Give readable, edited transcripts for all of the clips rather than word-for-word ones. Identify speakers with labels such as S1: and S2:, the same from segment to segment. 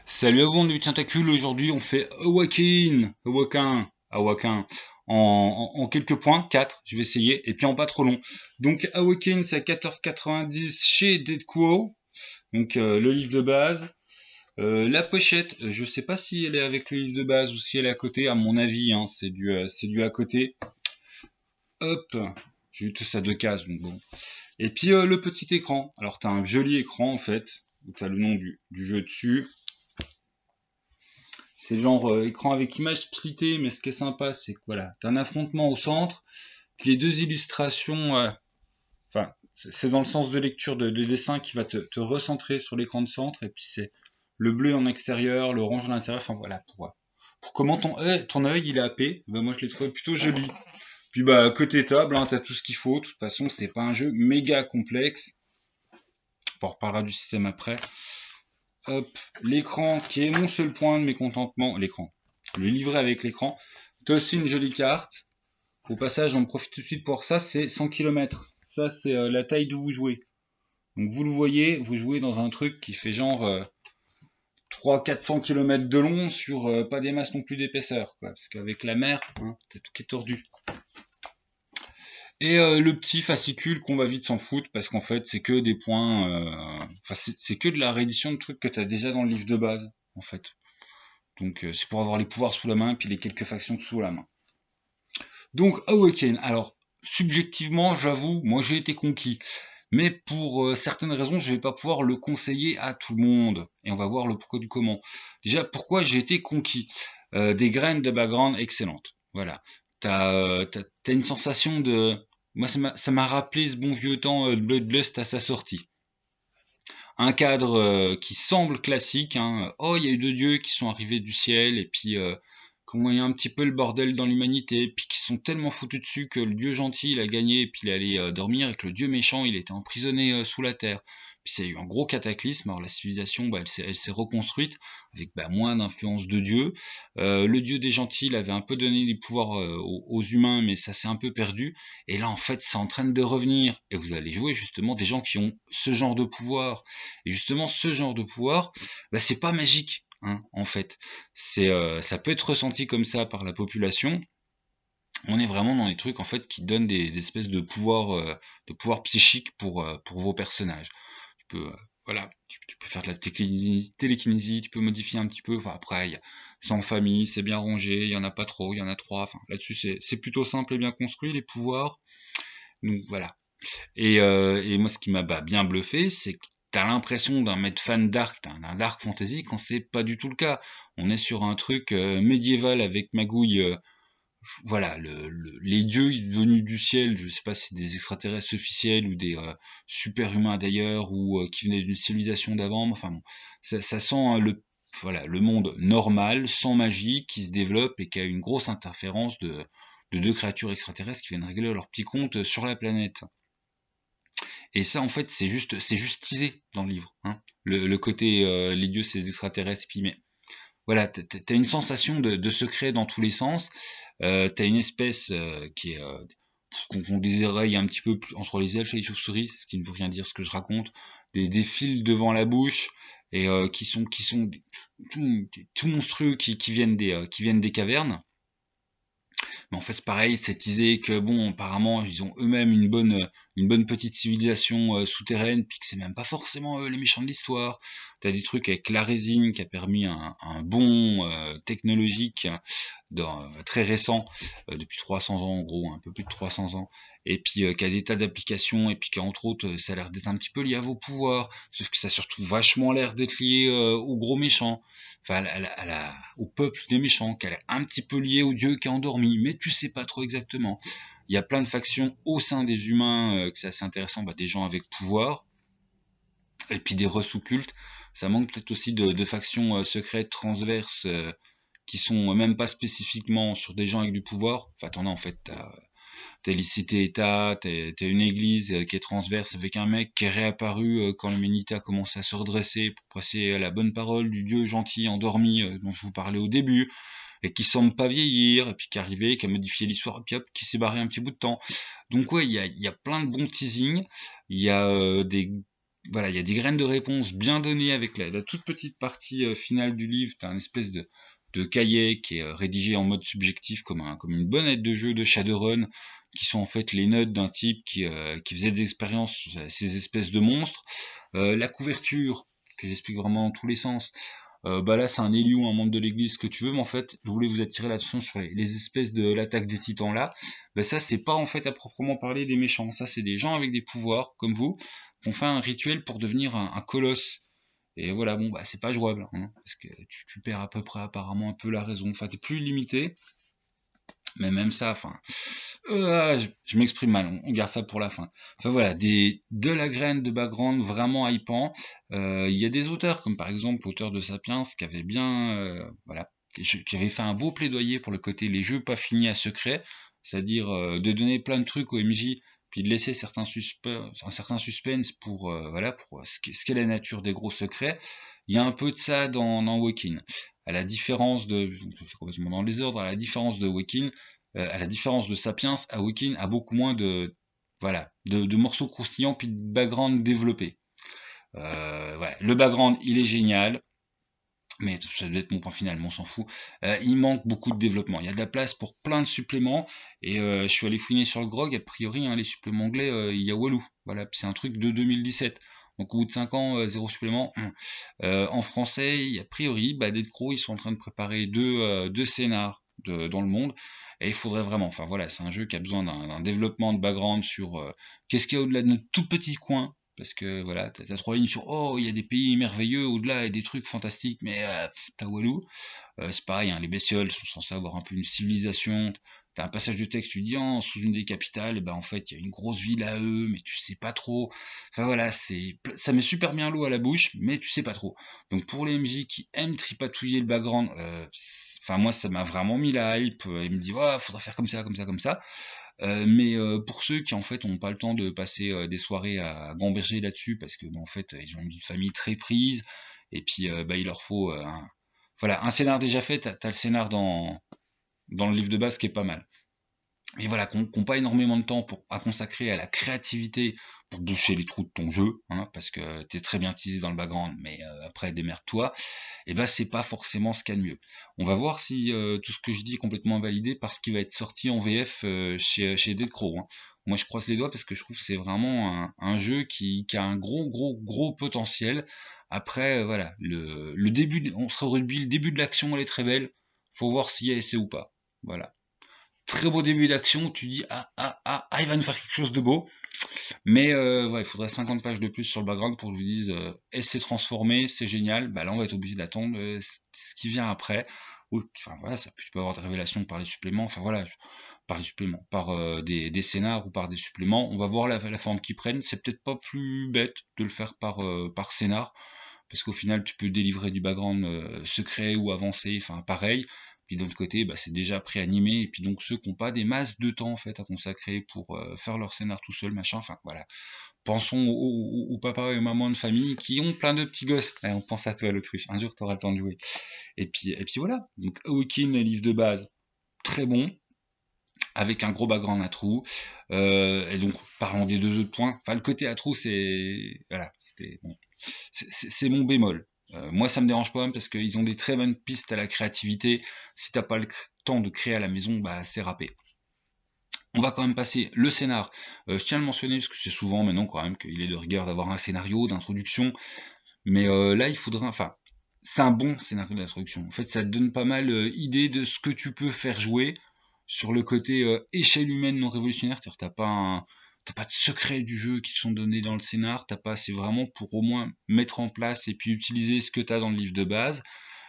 S1: Salut à vous, on est Tentacule. Aujourd'hui, on fait Awaken en quelques points, 4, je vais essayer, et puis en pas trop long. Donc, Awaken, c'est à 14,90 chez Deadco, donc le livre de base. La pochette, je sais pas si elle est avec le livre de base ou si elle est à côté, à mon avis, hein, c'est du à côté. Hop, j'ai eu tout ça 2 cases, donc bon. Et puis le petit écran. Alors, t'as un joli écran en fait, où t'as le nom du jeu dessus. C'est genre écran avec image splittée, mais ce qui est sympa, c'est que voilà, t'as un affrontement au centre, puis les deux illustrations, enfin, c'est dans le sens de lecture de dessin qui va te recentrer sur l'écran de centre, et puis c'est le bleu en extérieur, l'orange à l'intérieur, enfin voilà, pour comment ton œil il est happé, ben moi je l'ai trouvé plutôt joli. Puis bah côté table, hein, t'as tout ce qu'il faut, de toute façon c'est pas un jeu méga complexe, on reparlera du système après. Hop, l'écran qui est mon seul point de mécontentement, l'écran, le livret avec l'écran. T'as aussi une jolie carte. Au passage, on profite tout de suite pour ça, c'est 100 km. Ça, c'est la taille d'où vous jouez. Donc vous le voyez, vous jouez dans un truc qui fait genre 300-400 km de long sur pas des masses non plus d'épaisseur. Parce qu'avec la mer, hein, t'as tout qui est tordu. Et le petit fascicule qu'on va vite s'en foutre parce qu'en fait c'est que des points, enfin c'est que de la réédition de trucs que t'as déjà dans le livre de base en fait. Donc c'est pour avoir les pouvoirs sous la main et puis les quelques factions sous la main. Donc Awaken, alors subjectivement j'avoue, moi j'ai été conquis. Mais pour certaines raisons, je ne vais pas pouvoir le conseiller à tout le monde. Et on va voir le pourquoi du comment. Déjà, pourquoi j'ai été conquis. Des graines de background excellentes. Voilà. T'as une sensation de... Moi, ça m'a rappelé ce bon vieux temps de Bloodlust à sa sortie. Un cadre qui semble classique, hein. Oh, il y a eu deux dieux qui sont arrivés du ciel, et puis comment il y a un petit peu le bordel dans l'humanité, puis qui sont tellement foutus dessus que le dieu gentil il a gagné, et puis il est allé dormir, et que le dieu méchant il était emprisonné sous la terre. Puis ça a eu un gros cataclysme, alors la civilisation bah, elle s'est reconstruite avec bah, moins d'influence de dieu. Le dieu des gentils il avait un peu donné des pouvoirs aux humains, mais ça s'est un peu perdu. Et là en fait c'est en train de revenir, et vous allez jouer justement des gens qui ont ce genre de pouvoir. Et justement ce genre de pouvoir, bah, c'est pas magique. Hein, en fait, ça peut être ressenti comme ça par la population. On est vraiment dans des trucs en fait qui donnent des espèces de pouvoirs psychiques pour vos personnages. Tu peux, voilà, tu peux faire de la télékinésie, tu peux modifier un petit peu. Enfin après, c'est en famille, c'est bien rangé, il y en a pas trop, il y en a trois. Enfin là-dessus, c'est plutôt simple et bien construit les pouvoirs. Donc voilà. Et moi, ce qui m'a bien bluffé, c'est que t'as l'impression d'un mec fan dark, d'un dark fantasy, quand c'est pas du tout le cas. On est sur un truc médiéval avec magouille. Voilà, les dieux venus du ciel, je sais pas si c'est des extraterrestres officiels ou des super-humains d'ailleurs, ou qui venaient d'une civilisation d'avant. Enfin bon, ça sent voilà, le monde normal, sans magie, qui se développe et qui a une grosse interférence de deux créatures extraterrestres qui viennent régler leur petit compte sur la planète. Et ça, en fait, c'est juste teasé dans le livre. Hein. Le côté les dieux, c'est les extraterrestres, puis mais voilà, t'as une sensation de secret dans tous les sens. T'as une espèce qui est qu'on désirerait un petit peu plus entre les elfes et les chauves-souris, ce qui ne veut rien dire ce que je raconte. Des fils devant la bouche et qui sont tout monstrueux qui viennent des cavernes. Mais en fait, c'est pareil, c'est teasé que bon, apparemment, ils ont eux-mêmes une bonne petite civilisation souterraine, puis que c'est même pas forcément eux les méchants de l'histoire. T'as des trucs avec la résine qui a permis un bond technologique très récent, depuis 300 ans en gros, un peu plus de 300 ans, et puis qui a des tas d'applications, et puis qui entre autres, ça a l'air d'être un petit peu lié à vos pouvoirs, sauf que ça a surtout vachement l'air d'être lié aux gros méchants, enfin au peuple des méchants, qu'elle est un petit peu liée au dieu qui est endormi, mais tu sais pas trop exactement. Il y a plein de factions au sein des humains, que c'est assez intéressant, bah, des gens avec pouvoir, et puis des resous-cultes. Ça manque peut-être aussi de factions secrètes transverses qui sont même pas spécifiquement sur des gens avec du pouvoir. Enfin, t'en as en fait, t'as les cités-états, t'as une église qui est transverse avec un mec qui est réapparu quand l'humanité a commencé à se redresser pour passer à la bonne parole du dieu gentil endormi dont je vous parlais au début, et qui semble pas vieillir, et puis qui est arrivé, qui a modifié l'histoire, et puis hop, qui s'est barré un petit bout de temps. Donc ouais, il y a plein de bons teasings, il y a des voilà, il y a des graines de réponse bien données avec la toute petite partie finale du livre. T'as un espèce de cahier qui est rédigé en mode subjectif comme une bonne aide de jeu de Shadowrun, qui sont en fait les notes d'un type qui faisait des expériences sur ces espèces de monstres. La couverture, que j'explique vraiment dans tous les sens, bah là c'est un élu ou un membre de l'église, ce que tu veux, mais en fait je voulais vous attirer l'attention sur les espèces de l'attaque des titans là. Bah ça c'est pas en fait à proprement parler des méchants, ça c'est des gens avec des pouvoirs comme vous, qui ont fait un rituel pour devenir un colosse. Et voilà, bon bah c'est pas jouable, hein, parce que tu perds à peu près apparemment un peu la raison, enfin t'es plus limité, mais même ça, enfin, je m'exprime mal, on garde ça pour la fin. Enfin voilà, de la graine de background vraiment hypant. Il y a des auteurs, comme par exemple l'auteur de Sapiens, qui avait bien, voilà, qui avait fait un beau plaidoyer pour le côté les jeux pas finis à secret, c'est-à-dire de donner plein de trucs au MJ, puis de laisser un certain suspense pour, voilà, pour ce qu'est la nature des gros secrets. Il y a un peu de ça dans Waking. À la différence de, je fais complètement dans les ordres, à la différence de Waking, à la différence de Sapiens, Awaken a beaucoup moins de, voilà, de morceaux croustillants puis de background développé. Voilà. Le background, il est génial, mais ça doit être mon point final, mais on s'en fout. Il manque beaucoup de développement. Il y a de la place pour plein de suppléments, et je suis allé fouiner sur le grog, a priori, hein, les suppléments anglais, il y a Walou. Voilà, c'est un truc de 2017. Donc au bout de 5 ans, zéro supplément. En français, a priori, bah, Dead Crow, ils sont en train de préparer deux scénars dans le monde. Et il faudrait vraiment, enfin voilà, c'est un jeu qui a besoin d'un développement de background sur qu'est-ce qu'il y a au-delà de notre tout petit coin. Parce que voilà, t'as trois lignes sur oh, il y a des pays merveilleux au-delà et des trucs fantastiques, mais t'as Walou. C'est pareil, hein, les bestioles sont censées avoir un peu une civilisation. T'as un passage de texte, tu dis, oh, sous une des capitales, et ben en fait, il y a une grosse ville à eux, mais tu sais pas trop. Enfin voilà, ça met super bien l'eau à la bouche, mais tu sais pas trop. Donc pour les MJ qui aiment tripatouiller le background, enfin moi ça m'a vraiment mis la hype. Il me dit, ouais, faudra faire comme ça, comme ça, comme ça. Mais pour ceux qui en fait ont pas le temps de passer des soirées à gamberger là-dessus, parce que en fait ils ont une vie de famille très prise, et puis bah, il leur faut voilà, un scénar déjà fait, t'as le scénar dans le livre de base qui est pas mal. Et voilà, qu'on pas énormément de temps à consacrer à la créativité pour boucher les trous de ton jeu, hein, parce que t'es très bien teasé dans le background, mais après démerde-toi, et ben c'est pas forcément ce qu'il y a de mieux. On va voir si tout ce que je dis est complètement validé parce qu'il va être sorti en VF chez Dead Crow, hein. Moi je croise les doigts parce que je trouve que c'est vraiment un jeu qui a un gros potentiel. Après voilà, le début, on se rugby, le début de l'action elle est très belle, faut voir s'il y a essai ou pas. Voilà. Très beau début d'action, tu dis il va nous faire quelque chose de beau. Mais ouais, il faudrait 50 pages de plus sur le background pour que je vous dise et c'est transformé, c'est génial. Bah là on va être obligé d'attendre ce qui vient après. Ou, enfin voilà, tu peux avoir des révélations par les suppléments, enfin voilà, par les suppléments, par des scénars ou par des suppléments. On va voir la forme qu'ils prennent. C'est peut-être pas plus bête de le faire par scénar, parce qu'au final tu peux délivrer du background secret ou avancé, enfin pareil. Puis d'un autre côté, bah, c'est déjà pré-animé, et puis donc ceux qui n'ont pas des masses de temps en fait à consacrer pour faire leur scénar tout seul, machin, enfin voilà. Pensons aux papas et aux mamans de famille qui ont plein de petits gosses. Allez, on pense à toi l'autruche, un jour tu auras le temps de jouer. Et puis voilà, donc Awaken, les livres de base, très bon, avec un gros background à trous. Et donc, parlons des deux autres points, enfin le côté à trous, c'est voilà, c'était bon, c'est mon bémol. Moi, ça me dérange pas parce qu'ils ont des très bonnes pistes à la créativité. Si t'as pas le temps de créer à la maison, bah c'est râpé. On va quand même passer le scénar. Je tiens à le mentionner parce que c'est souvent maintenant quand même qu'il est de rigueur d'avoir un scénario d'introduction. Mais là, il faudrait, enfin, c'est un bon scénario d'introduction. En fait, ça te donne pas mal idée de ce que tu peux faire jouer sur le côté échelle humaine non révolutionnaire. C'est-à-dire, t'as pas de secrets du jeu qui sont donnés dans le scénar. T'as pas, c'est vraiment pour au moins mettre en place et puis utiliser ce que t'as dans le livre de base.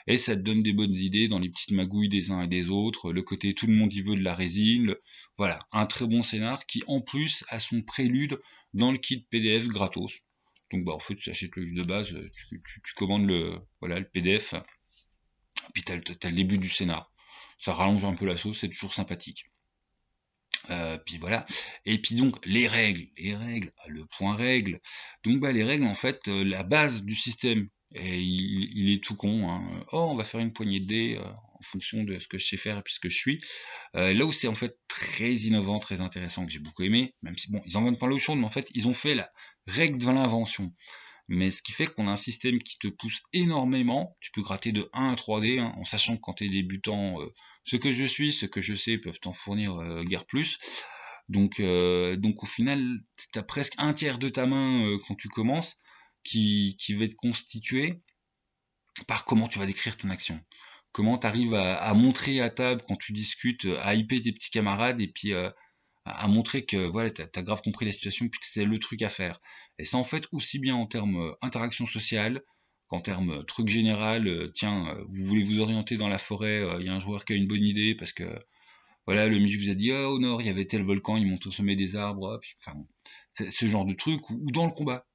S1: Et ça te donne des bonnes idées dans les petites magouilles des uns et des autres, le côté tout le monde y veut de la résine, voilà, un très bon scénar qui en plus a son prélude dans le kit PDF gratos. Donc bah en fait tu achètes le livre de base, tu commandes voilà, le PDF, puis t'as le début du scénar. Ça rallonge un peu la sauce, c'est toujours sympathique. Puis voilà. Et puis donc les règles, le point règle. Donc bah les règles en fait, la base du système, et il est tout con, hein. Oh, on va faire une poignée de dés en fonction de ce que je sais faire et puis ce que je suis. Là où c'est en fait très innovant, très intéressant, que j'ai beaucoup aimé, même si bon, ils en vendent pas l'eau chaude, mais en fait ils ont fait la règle de l'invention. Mais ce qui fait qu'on a un système qui te pousse énormément. Tu peux gratter de 1 à 3D, hein, en sachant que quand tu es débutant, ce que je suis, ce que je sais peuvent t'en fournir guère plus. Donc au final, tu as presque un tiers de ta main quand tu commences qui va être constitué par comment tu vas décrire ton action. Comment tu arrives à montrer à table quand tu discutes, à hyper tes petits camarades et puis à montrer que voilà, t'as grave compris la situation puis que c'est le truc à faire. Et ça en fait aussi bien en termes interaction sociale qu'en termes truc général. Tiens, vous voulez vous orienter dans la forêt, il y a un joueur qui a une bonne idée parce que voilà, le MJ vous a dit ah, au nord il y avait tel volcan, ils montent au sommet des arbres, puis, enfin, ce genre de truc ou dans le combat.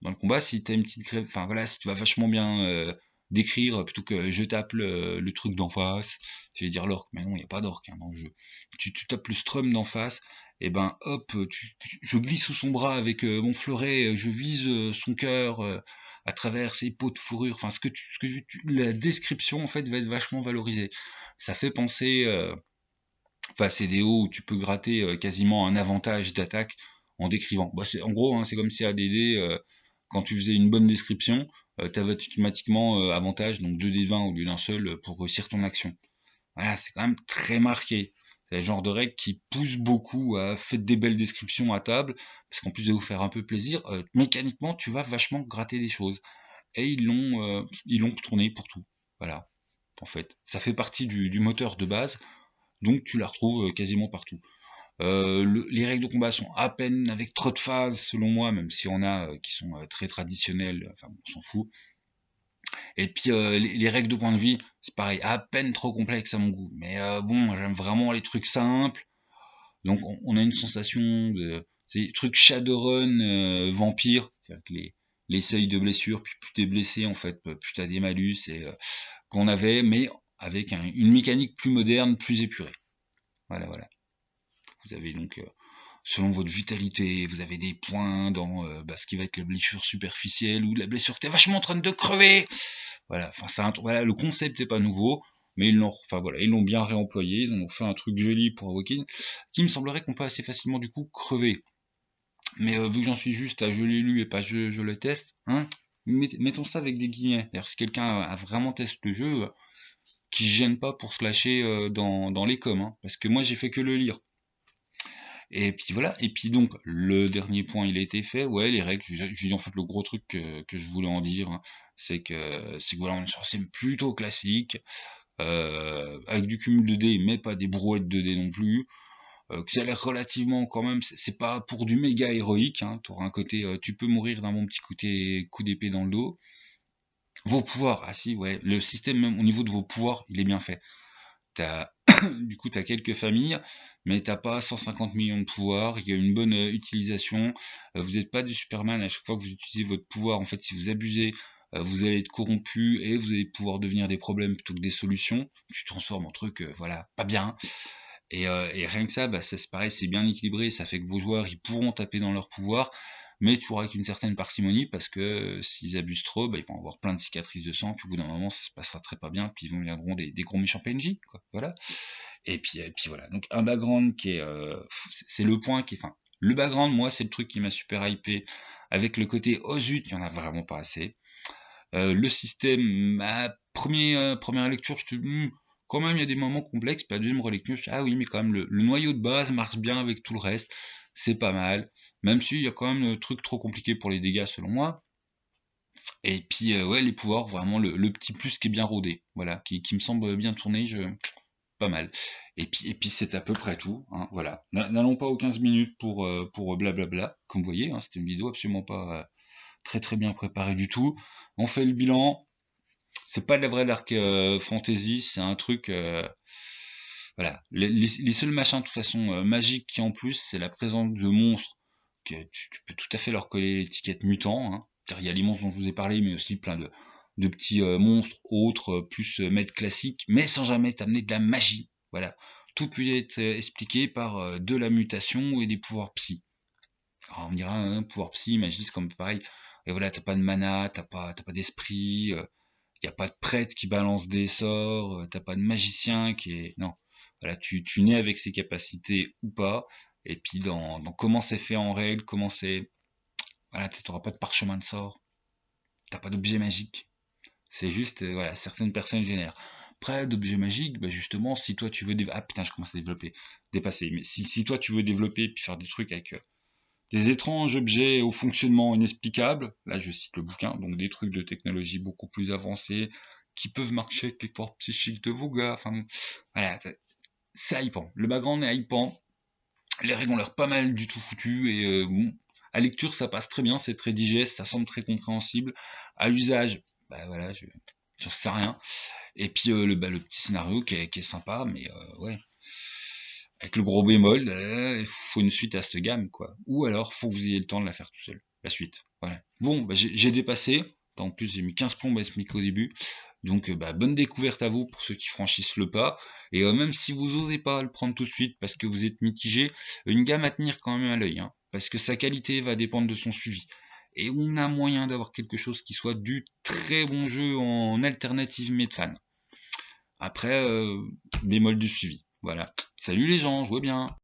S1: Dans le combat, si t'as une petite crève, enfin voilà, si tu vas vachement bien décrire plutôt que je tape le truc d'en face, je vais dire l'orque, mais non, il n'y a pas d'orque hein, dans le jeu. Tu tapes le strum d'en face, et ben hop, je glisse sous son bras avec mon fleuret, je vise son cœur à travers ses peaux de fourrure. Enfin, la description en fait va être vachement valorisée. Ça fait penser enfin, c'est des hauts où tu peux gratter quasiment un avantage d'attaque en décrivant. Bah, en gros, hein, c'est comme si ADD, quand tu faisais une bonne description, tu avais automatiquement avantage, donc 2d20 au lieu d'un seul pour réussir ton action. Voilà, c'est quand même très marqué. C'est le genre de règle qui pousse beaucoup à faire des belles descriptions à table, parce qu'en plus de vous faire un peu plaisir, mécaniquement, tu vas vachement gratter des choses. Et ils l'ont tourné pour tout. Voilà, en fait. Ça fait partie du moteur de base, donc tu la retrouves quasiment partout. Les règles de combat sont à peine avec trop de phases selon moi, même si on a qui sont très traditionnelles, enfin bon, on s'en fout. Et puis les règles de point de vie, c'est pareil, à peine trop complexe à mon goût. Mais bon, j'aime vraiment les trucs simples. Donc on a une sensation de ces trucs Shadowrun vampire, c'est-à-dire que les seuils de blessure, puis plus t'es blessé en fait, plus t'as des malus et qu'on avait, mais avec une mécanique plus moderne, plus épurée. Voilà, voilà. Vous avez donc selon votre vitalité, vous avez des points dans ce qui va être la blessure superficielle ou la blessure que t'es vachement en train de crever. Voilà, enfin voilà, le concept n'est pas nouveau, mais ils l'ont bien réemployé, ils ont fait un truc joli pour Awaken, qui me semblerait qu'on peut assez facilement du coup crever. Mais vu que j'en suis juste à je l'ai lu et pas je le teste, hein, mettons ça avec des guillemets. C'est-à-dire si quelqu'un a vraiment testé le jeu, qui se gêne pas pour se lâcher dans les coms, hein, parce que moi j'ai fait que le lire. Et puis voilà, et puis donc le dernier point il a été fait, ouais les règles, j'ai dit en fait le gros truc que je voulais en dire, hein, c'est que voilà, on est sur un système plutôt classique, avec du cumul de dés, mais pas des brouettes de dés non plus, que ça a l'air relativement quand même, c'est pas pour du méga héroïque, hein, t'auras un côté, tu peux mourir d'un bon petit coup d'épée dans le dos. Vos pouvoirs, ah si, ouais, le système même au niveau de vos pouvoirs, il est bien fait. T'as, du coup, tu as quelques familles, mais t'as pas 150 millions de pouvoirs. Il y a une bonne utilisation. Vous n'êtes pas du Superman. À chaque fois que vous utilisez votre pouvoir, en fait, si vous abusez, vous allez être corrompu et vous allez pouvoir devenir des problèmes plutôt que des solutions. Tu te transformes en truc, voilà, pas bien. Et rien que ça, c'est pareil, c'est bien équilibré. Ça fait que vos joueurs, ils pourront taper dans leur pouvoir, mais toujours avec une certaine parcimonie, parce que s'ils abusent trop, ils vont avoir plein de cicatrices de sang, puis au bout d'un moment, ça se passera très pas bien, puis ils viendront des gros méchants PNJ, quoi. Voilà. Et puis voilà. Donc un background qui est, c'est le point qui est, enfin, le background, moi, c'est le truc qui m'a super hypé, avec le côté oh zut, il y en a vraiment pas assez. Le système, ma première lecture, quand même, il y a des moments complexes, puis la deuxième relecture, ah oui, mais quand même, le noyau de base marche bien avec tout le reste, c'est pas mal, même s'il y a quand même le truc trop compliqué pour les dégâts, selon moi. Et puis, ouais, les pouvoirs, vraiment, le petit plus qui est bien rodé, voilà, qui me semble bien tourné, pas mal. Et puis c'est à peu près tout, hein, voilà. N'allons pas aux 15 minutes pour blablabla, comme vous voyez, hein, c'était une vidéo absolument pas très très bien préparée du tout. On fait le bilan, c'est pas de la vraie dark fantasy, c'est un truc, voilà. Les seuls machins de toute façon magiques qui en plus, c'est la présence de monstres que tu peux tout à fait leur coller l'étiquette mutant, hein. Il y a les monstres dont je vous ai parlé, mais aussi plein de petits monstres autres, plus maîtres classiques, mais sans jamais t'amener de la magie. Voilà. Tout peut être expliqué par de la mutation et des pouvoirs psy. Alors on me dira, hein, pouvoir psy, magie, c'est comme pareil. Et voilà, t'as pas de mana, t'as pas d'esprit, y a pas de prêtre qui balance des sorts, t'as pas de magicien qui est. Non. Voilà, tu nais avec ses capacités ou pas. Et puis dans comment c'est fait en règle, comment c'est. Voilà, t'auras pas de parchemin de sort. t'as pas d'objet magique. C'est juste, voilà, certaines personnes génèrent. Après, d'objets magiques, bah justement, si toi tu veux ah putain, je commence à développer, dépasser. Mais si toi tu veux développer puis faire des trucs avec des étranges objets au fonctionnement inexplicable, là je cite le bouquin, donc des trucs de technologie beaucoup plus avancés, qui peuvent marcher avec les pouvoirs psychiques de vos gars, enfin bon, voilà, c'est hypant. Le background est hypant, les règles ont l'air pas mal du tout foutues, et bon, à lecture ça passe très bien, c'est très digeste, ça semble très compréhensible. À usage, bah voilà, j'en sais rien. Et puis le petit scénario qui est sympa, mais ouais, avec le gros bémol, il faut une suite à cette gamme, quoi. Ou alors, faut que vous ayez le temps de la faire tout seul, la suite. Voilà. Bon, bah, j'ai dépassé. En plus, j'ai mis 15 plombes à ce micro au début. Donc, bah, bonne découverte à vous pour ceux qui franchissent le pas. Et même si vous osez pas le prendre tout de suite parce que vous êtes mitigé, une gamme à tenir quand même à l'œil, hein, parce que sa qualité va dépendre de son suivi. Et on a moyen d'avoir quelque chose qui soit du très bon jeu en alternative made fan. Après, bémol du suivi. Voilà. Salut les gens, jouez bien.